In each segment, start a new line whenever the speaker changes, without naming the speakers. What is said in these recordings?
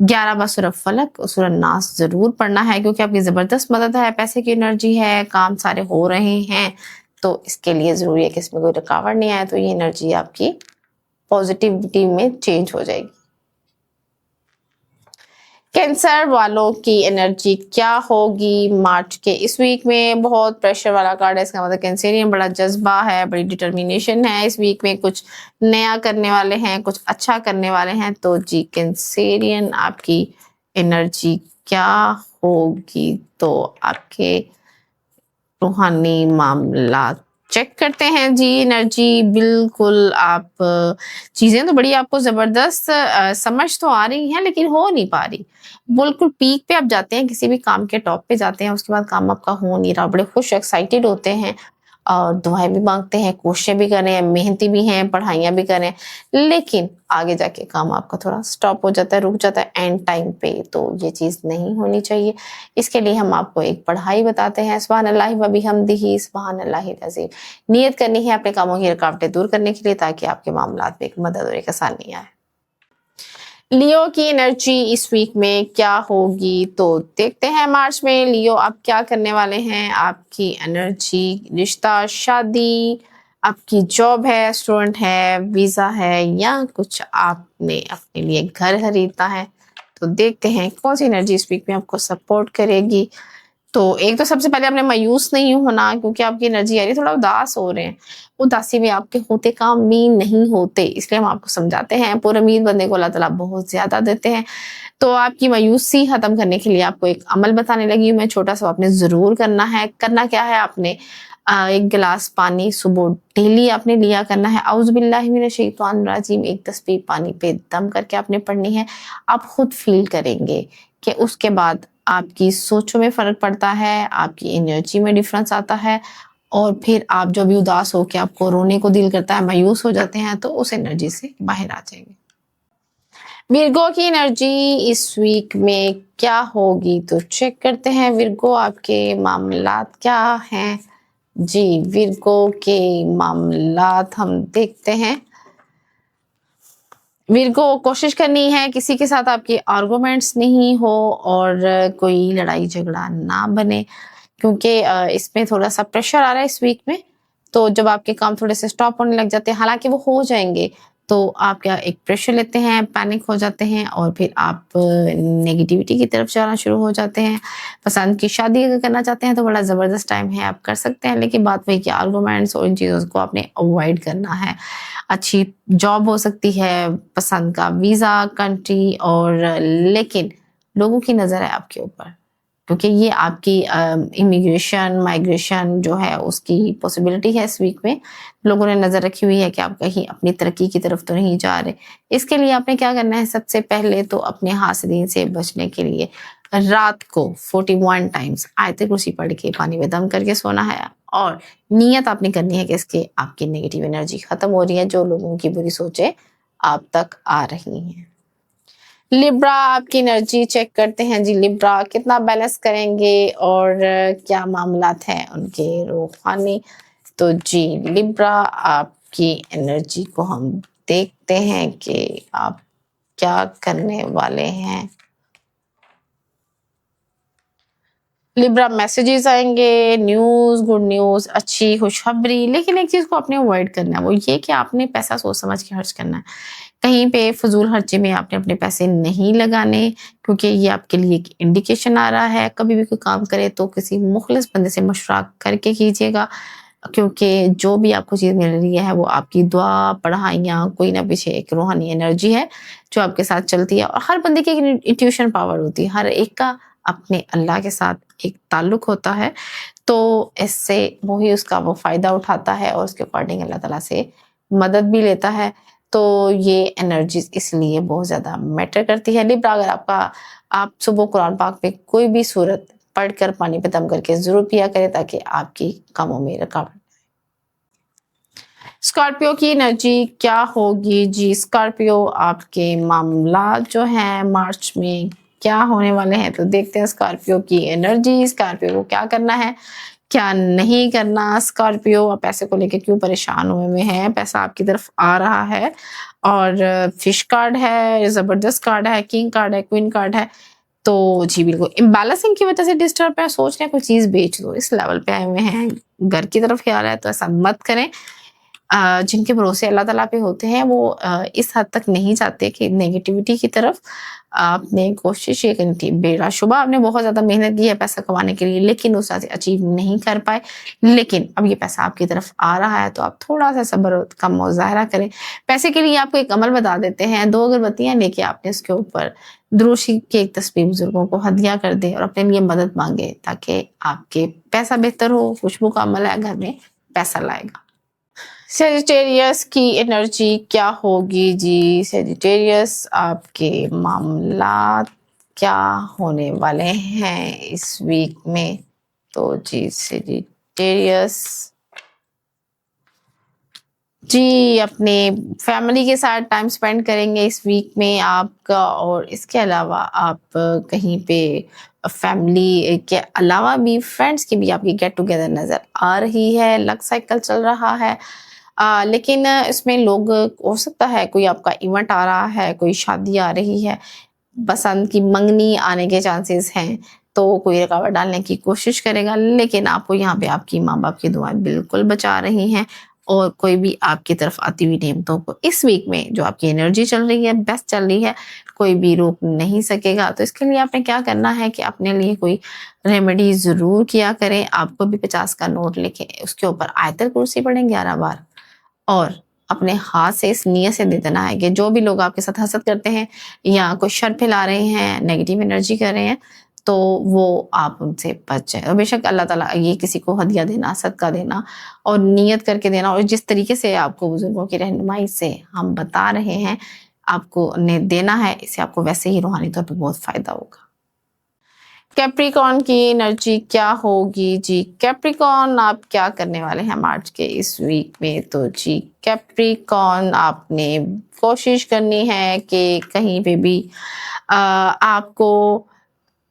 11 سورہ فلق اور سورہ ناس ضرور پڑھنا ہے، کیونکہ آپ کی زبردست مدد ہے، پیسے کی انرجی ہے، کام سارے ہو رہے ہیں، تو اس کے لیے ضروری ہے کہ اس میں کوئی رکاوٹ نہیں آئے، تو یہ انرجی آپ کی پازیٹیوٹی میں چینج ہو جائے گی۔ کینسر والوں کی انرجی کیا ہوگی مارچ کے اس ویک میں؟ بہت پریشر والا کارڈ ہے، اس کا مطلب کینسرین بڑا جذبہ ہے، بڑی ڈٹرمینیشن ہے، اس ویک میں کچھ نیا کرنے والے ہیں، کچھ اچھا کرنے والے ہیں، تو جی کینسرین آپ کی انرجی کیا ہوگی؟ تو آپ کے روحانی معاملات چیک کرتے ہیں جی، انرجی بالکل آپ چیزیں تو بڑی آپ کو زبردست سمجھ تو آ رہی ہیں، لیکن ہو نہیں پا رہی، بالکل پیک پہ آپ جاتے ہیں، کسی بھی کام کے ٹاپ پہ جاتے ہیں، اس کے بعد کام آپ کا ہو نہیں رہا، بڑے خوش ایکسائٹیڈ ہوتے ہیں اور دعائیں بھی مانگتے ہیں، کوششیں بھی کر رہے ہیں، محنتی بھی ہیں، پڑھائیاں بھی کر رہے ہیں، لیکن آگے جا کے کام آپ کا تھوڑا سٹاپ ہو جاتا ہے، رک جاتا ہے اینڈ ٹائم پہ، تو یہ چیز نہیں ہونی چاہیے۔ اس کے لیے ہم آپ کو ایک پڑھائی بتاتے ہیں، سبحان اللہ و بحمدہ سبحان اللہ العظیم۔ نیت کرنی ہے اپنے کاموں کی رکاوٹیں دور کرنے کے لیے، تاکہ آپ کے معاملات میں ایک مدد اور ایک آسانی آئے۔ لیو کی انرجی اس ویک میں کیا ہوگی؟ تو دیکھتے ہیں مارچ میں لیو آپ کیا کرنے والے ہیں۔ آپ کی انرجی رشتہ، شادی، آپ کی جاب ہے، اسٹوڈنٹ ہے، ویزا ہے، یا کچھ آپ نے اپنے لیے گھر خریدنا ہے، تو دیکھتے ہیں کون سی انرجی اس ویک میں آپ کو سپورٹ کرے گی۔ تو ایک تو سب سے پہلے آپ نے مایوس نہیں ہونا، کیونکہ آپ کی انرجی آ رہی ہے تھوڑا اداس ہو رہے ہیں، اداسی میں آپ کے ہوتے کام بھی نہیں ہوتے، اس لیے ہم آپ کو سمجھاتے ہیں، پر امید بندے کو اللہ تعالیٰ بہت زیادہ دیتے ہیں۔ تو آپ کی مایوسی ختم کرنے کے لیے آپ کو ایک عمل بتانے لگی ہوں میں، چھوٹا سا آپ نے ضرور کرنا ہے۔ کرنا کیا ہے؟ آپ نے ایک گلاس پانی صبح ڈیلی آپ نے لیا کرنا ہے، اعوذ باللہ من الشیطان الرجیم، ایک تسبیح پانی پہ دم کر کے آپ نے پڑھنی ہے۔ آپ خود فیل کریں گے کہ اس کے بعد آپ کی سوچوں میں فرق پڑتا ہے، آپ کی انرجی میں ڈفرنس آتا ہے، اور پھر آپ جو بھی اداس ہو کے آپ کو رونے کو دل کرتا ہے، مایوس ہو جاتے ہیں، تو اس انرجی سے باہر آ جائیں گے۔ ورگو کی انرجی اس ویک میں کیا ہوگی؟ تو چیک کرتے ہیں ورگو آپ کے معاملات کیا ہیں۔ جی ورگو کے معاملات ہم دیکھتے ہیں۔ ورگو کوشش کرنی ہے کسی کے ساتھ آپ کی آرگومنٹس نہیں ہو اور کوئی لڑائی جھگڑا نہ بنے، کیونکہ اس میں تھوڑا سا پریشر آ رہا ہے اس ویک میں، تو جب آپ کے کام تھوڑے سے سٹاپ ہونے لگ جاتے ہیں، حالانکہ وہ ہو جائیں گے، تو آپ کیا ایک پریشر لیتے ہیں، پینک ہو جاتے ہیں، اور پھر آپ نیگیٹیوٹی کی طرف جانا شروع ہو جاتے ہیں۔ پسند کی شادی اگر کرنا چاہتے ہیں تو بڑا زبردست ٹائم ہے، آپ کر سکتے ہیں، لیکن بات وہی کہ آرگومنٹس اور ان چیزوں کو آپ نے اوائڈ کرنا ہے۔ اچھی جاب ہو سکتی ہے، پسند کا ویزا، کنٹری، اور لیکن لوگوں کی نظر ہے آپ کے اوپر، کیونکہ یہ آپ کی امیگریشن، مائگریشن جو ہے اس کی پاسبلٹی ہے اس ویک میں، لوگوں نے نظر رکھی ہوئی ہے کہ آپ کہیں اپنی ترقی کی طرف تو نہیں جا رہے۔ اس کے لیے آپ نے کیا کرنا ہے؟ سب سے پہلے تو اپنے حاسدین سے بچنے کے لیے رات کو 41 ٹائمز آیت کرسی پڑھ کے پانی میں دم کر کے سونا ہے، اور نیت آپ نے کرنی ہے کہ اس کے آپ کی نیگیٹیو انرجی ختم ہو رہی ہے، جو لوگوں کی بری سوچیں آپ تک آ رہی ہیں۔ لیبرا آپ کی انرجی چیک کرتے ہیں جی، لیبرا کتنا بیلنس کریں گے اور کیا معاملات ہیں ان کے روحانی؟ تو جی لیبرا آپ کی انرجی کو ہم دیکھتے ہیں کہ آپ کیا کرنے والے ہیں۔ لیبرا میسیجز آئیں گے، نیوز، گڈ نیوز، اچھی خوشخبری، لیکن ایک چیز کو آپ نے اوائڈ کرنا ہے، وہ یہ کہ آپ نے پیسہ سوچ سمجھ کے خرچ کرنا ہے، کہیں پہ فضول خرچے میں آپ نے اپنے پیسے نہیں لگانے، کیونکہ یہ آپ کے لیے ایک انڈیکیشن آ رہا ہے۔ کبھی بھی کوئی کام کرے تو کسی مخلص بندے سے مشورہ کر کے کیجیے گا، کیونکہ جو بھی آپ کو چیز مل رہی ہے وہ آپ کی دعا، پڑھائیاں، کوئی نہ پیچھے ایک روحانی انرجی ہے جو آپ کے ساتھ چلتی ہے، اور ہر بندے کی ایک انٹیوشن پاور ہوتی ہے، ہر ایک کا اپنے اللہ کے ساتھ ایک تعلق ہوتا ہے، تو اس سے وہی اس کا وہ فائدہ اٹھاتا ہے اور اس کے اکارڈنگ اللہ تعالیٰ سے مدد بھی لیتا ہے، تو یہ انرجیز اس لیے بہت زیادہ میٹر کرتی ہے۔ لیبرا اگر آپ صبح قرآن پاک میں کوئی بھی سورت پڑھ کر پانی پہ دم کر کے ضرور پیا کرے، تاکہ آپ کی کاموں میں رکاوٹ۔ اسکارپیو کی انرجی کیا ہوگی؟ جی اسکارپیو آپ کے معاملات جو ہیں مارچ میں کیا ہونے والے ہیں، تو دیکھتے ہیں اسکارپیو کی انرجی۔ اسکارپیو کو کیا کرنا ہے کیا نہیں کرنا. اسکارپیو آپ پیسے کو لے کے کیوں پریشان ہوئے ہیں؟ پیسہ آپ کی طرف آ رہا ہے اور فش کارڈ ہے، زبردست کارڈ ہے، کنگ کارڈ ہے، کوئن کارڈ ہے. تو جی بالکل امبیلنسنگ کی وجہ سے ڈسٹرب ہے، سوچ رہے ہیں کوئی چیز بیچ دو، اس لیول پہ آئے ہوئے ہیں. گھر کی طرف خیال ہے تو ایسا مت کریں. جن کے بھروسے اللہ تعالیٰ پہ ہوتے ہیں وہ اس حد تک نہیں جاتے کہ نیگیٹیوٹی کی طرف. آپ نے کوشش یہ کرنی تھی، بلا شبہ آپ نے بہت زیادہ محنت کی ہے پیسہ کمانے کے لیے، لیکن اس سے اچیو نہیں کر پائے. لیکن اب یہ پیسہ آپ کی طرف آ رہا ہے تو آپ تھوڑا سا صبر کا مظاہرہ کریں. پیسے کے لیے آپ کو ایک عمل بتا دیتے ہیں. 2 اگربتیاں لے کے آپ نے اس کے اوپر درود شریف کی ایک تصویر بزرگوں کو ہدیہ کر دیں اور اپنے لیے مدد مانگے تاکہ آپ کے پیسہ بہتر ہو. خوشبو کا عمل ہے، گھر میں پیسہ لائے گا. سیجیٹیریس کی انرجی کیا ہوگی جی؟ سیجیٹیریس آپ کے معاملات کیا ہونے والے ہیں اس ویک میں؟ تو جی سیجیٹیریس جی اپنے فیملی کے ساتھ ٹائم سپینڈ کریں گے اس ویک میں آپ کا، اور اس کے علاوہ آپ کہیں پہ فیملی کے علاوہ بھی فرینڈس کی بھی آپ کی گیٹ ٹوگیدر نظر آ رہی ہے. لک سائیکل چل رہا ہے، لیکن اس میں لوگ ہو سکتا ہے کوئی آپ کا ایونٹ آ رہا ہے، کوئی شادی آ رہی ہے، پسند کی منگنی آنے کے چانسز ہیں، تو کوئی رکاوٹ ڈالنے کی کوشش کرے گا. لیکن آپ کو یہاں پہ آپ کی ماں باپ کی دعائیں بالکل بچا رہی ہیں، اور کوئی بھی آپ کی طرف آتی ہوئی نعمتوں کو اس ویک میں جو آپ کی انرجی چل رہی ہے بیسٹ چل رہی ہے، کوئی بھی روک نہیں سکے گا. تو اس کے لیے آپ نے کیا کرنا ہے کہ اپنے لیے کوئی ریمیڈی ضرور کیا کریں. آپ کو بھی 50 کا نوٹ لے کے اس کے اوپر آیت الکرسی پڑھیں 11 بار، اور اپنے ہاتھ سے اس نیت سے دے دینا ہے کہ جو بھی لوگ آپ کے ساتھ حسد کرتے ہیں یا کوئی شر پھیلا رہے ہیں، نیگیٹیو انرجی کر رہے ہیں، تو وہ آپ ان سے بچ جائیں. اور بے شک اللہ تعالیٰ یہ کسی کو ہدیہ دینا، صدقہ دینا اور نیت کر کے دینا، اور جس طریقے سے آپ کو بزرگوں کی رہنمائی سے ہم بتا رہے ہیں آپ کو نے دینا ہے، اس سے آپ کو ویسے ہی روحانی طور پہ بہت فائدہ ہوگا. کیپریکارن کی انرجی کیا ہوگی جی؟ کیپریکارن آپ کیا کرنے والے ہیں مارچ کے اس ویک میں؟ تو جی کیپریکارن آپ نے کوشش کرنی ہے کہ کہیں پہ بھی آپ کو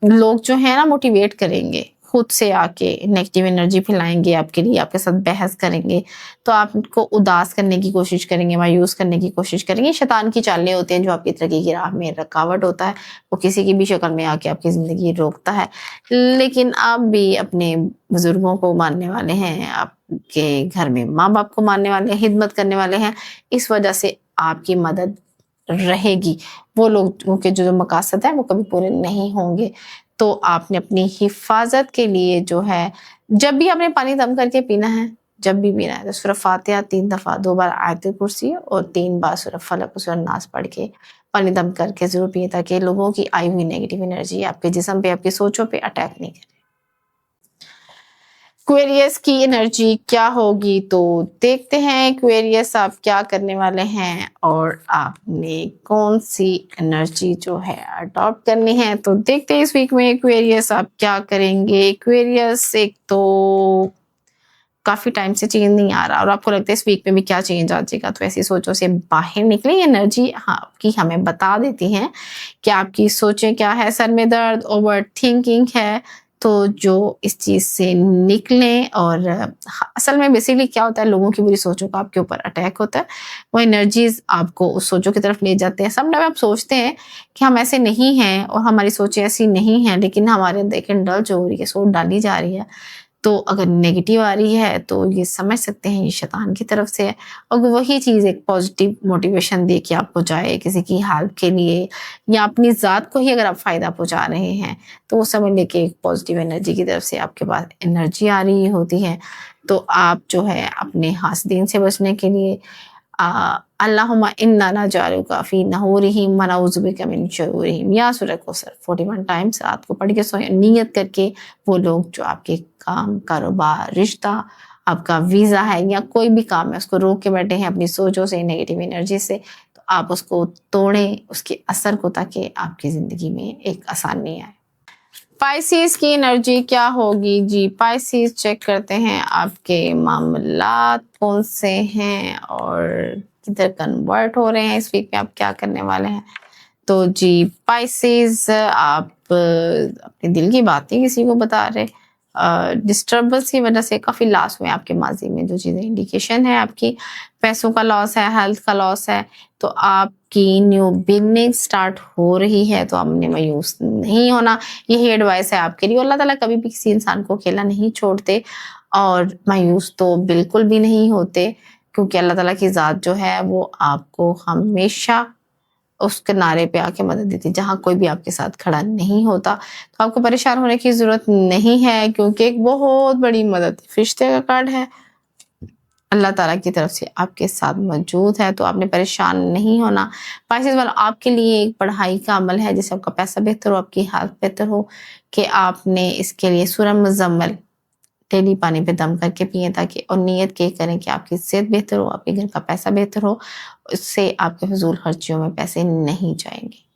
لوگ جو ہیں نا موٹیویٹ کریں گے، خود سے آ کے نیگیٹیو انرجی پھیلائیں گے آپ کے لیے، آپ کے ساتھ بحث کریں گے، تو آپ کو اداس کرنے کی کوشش کریں گے، مایوس کرنے کی کوشش کریں گے. شیطان کی چالیں ہوتی ہیں جو آپ کی ترقی کی راہ میں رکاوٹ ہوتا ہے، وہ کسی کی بھی شکل میں آ کے آپ کی زندگی روکتا ہے. لیکن آپ بھی اپنے بزرگوں کو ماننے والے ہیں، آپ کے گھر میں ماں باپ کو ماننے والے ہیں، خدمت کرنے والے ہیں، اس وجہ سے آپ کی مدد رہے گی. وہ لوگوں کے جو مقاصد ہیں وہ کبھی پورے نہیں ہوں گے. تو آپ نے اپنی حفاظت کے لیے جو ہے، جب بھی آپ نے پانی دم کر کے پینا ہے، جب بھی پینا ہے تو سورہ فاتحہ 3 دفعہ، 2 بار آیت الکرسی اور 3 بار سورہ فلق اور سورہ ناس پڑھ کے پانی دم کر کے ضرور پیے، تاکہ لوگوں کی آئی ہوئی نیگیٹو انرجی آپ کے جسم پہ، آپ کی سوچوں پہ اٹیک نہیں کرے. ایکویریس کی انرجی کیا ہوگی؟ تو دیکھتے ہیں ایکویریس آپ کیا کرنے والے ہیں اور آپ نے کون سی انرجی جو ہے اڈاپٹ کرنی ہے. تو دیکھتے ہیں اس ویک میں ایکویریس آپ کیا کریں گے. ایکویریس ایک تو کافی ٹائم سے چینج نہیں آ رہا اور آپ کو لگتا ہے اس ویک میں بھی کیا چینج آ جائے گا، تو ایسی سوچوں سے باہر نکلیں. یہ انرجی آپ کی ہمیں بتا دیتی ہیں کہ آپ کی سوچیں کیا ہے. سر میں درد، اوور تھنکنگ ہے، تو جو اس چیز سے نکلیں. اور اصل میں بیسیکلی کیا ہوتا ہے، لوگوں کی بری سوچوں کا آپ کے اوپر اٹیک ہوتا ہے، وہ انرجیز آپ کو اس سوچوں کی طرف لے جاتے ہیں. سم ٹائم آپ سوچتے ہیں کہ ہم ایسے نہیں ہیں اور ہماری سوچیں ایسی نہیں ہیں، لیکن ہمارے اندر ایک انڈلج ہو رہی ہے، سوچ ڈالی جا رہی ہے. تو اگر نیگیٹیو آ رہی ہے تو یہ سمجھ سکتے ہیں یہ شیطان کی طرف سے ہے. اور وہی چیز ایک پازیٹیو موٹیویشن دے کے آپ کو جائے کسی کی ہیلپ کے لیے، یا اپنی ذات کو ہی اگر آپ فائدہ پہنچا رہے ہیں، تو وہ سمجھ لے کہ ایک پازیٹیو انرجی کی طرف سے آپ کے پاس انرجی آ رہی ہوتی ہے. تو آپ جو ہے اپنے حاسدین سے بچنے کے لیے اللہم انا نجعلک فی نحورہم ونعوذ بک من شرورہم، یا سورہ کوثر 41 ٹائمز رات کو پڑھ کے سوئیں، نیت کر کے. وہ لوگ جو آپ کے کام، کاروبار، رشتہ، آپ کا ویزا ہے یا کوئی بھی کام ہے، اس کو روک کے بیٹھے ہیں اپنی سوچوں سے، نیگیٹیو انرجی سے، تو آپ اس کو توڑیں، اس کے اثر کو، تاکہ آپ کی زندگی میں ایک آسانی آئے. پائسیز کی انرجی کیا ہوگی جی؟ پائسیز چیک کرتے ہیں آپ کے معاملات کون سے ہیں اور کدھر کنورٹ ہو رہے ہیں اس ویک میں، آپ کیا کرنے والے ہیں. تو جی پائسیز آپ اپنے دل کی باتیں کسی کو بتا رہے، ڈسٹربنس کی وجہ سے کافی لاس ہوئے آپ کے ماضی میں. جو چیزیں انڈیکیشن ہے آپ کی پیسوں کا لاس ہے, ہیلتھ کا لاس ہے, تو آپ کی نیو بگننگ سٹارٹ ہو رہی ہے, تو آپ نے مایوس نہیں ہونا. یہی ایڈوائس ہے آپ کے لیے. اللہ تعالیٰ کبھی بھی کسی انسان کو اکیلا نہیں چھوڑتے, اور مایوس تو بالکل بھی نہیں ہوتے, کیونکہ اللہ تعالیٰ کی ذات جو ہے وہ آپ کو ہمیشہ اس کنارے پہ آ کے مدد دیتی. جہاں کوئی بھی آپ کے ساتھ کھڑا نہیں ہوتا تو آپ کو پریشان ہونے کی ضرورت نہیں ہے, کیونکہ ایک بہت بڑی مدد فرشتے کا کارڈ ہے, اللہ تعالیٰ کی طرف سے آپ کے ساتھ موجود ہے, تو آپ نے پریشان نہیں ہونا. پائسز والا آپ کے لیے ایک پڑھائی کا عمل ہے, جیسے آپ کا پیسہ بہتر ہو, آپ کی حالت بہتر ہو, کہ آپ نے اس کے لیے سورہ مزمل ڈیلی پانی پہ دم کر کے پئیں, تاکہ اور نیت کے کریں کہ آپ کی صحت بہتر ہو, آپ کے گھر کا پیسہ بہتر ہو, اس سے آپ کے فضول خرچیوں میں پیسے نہیں جائیں گے.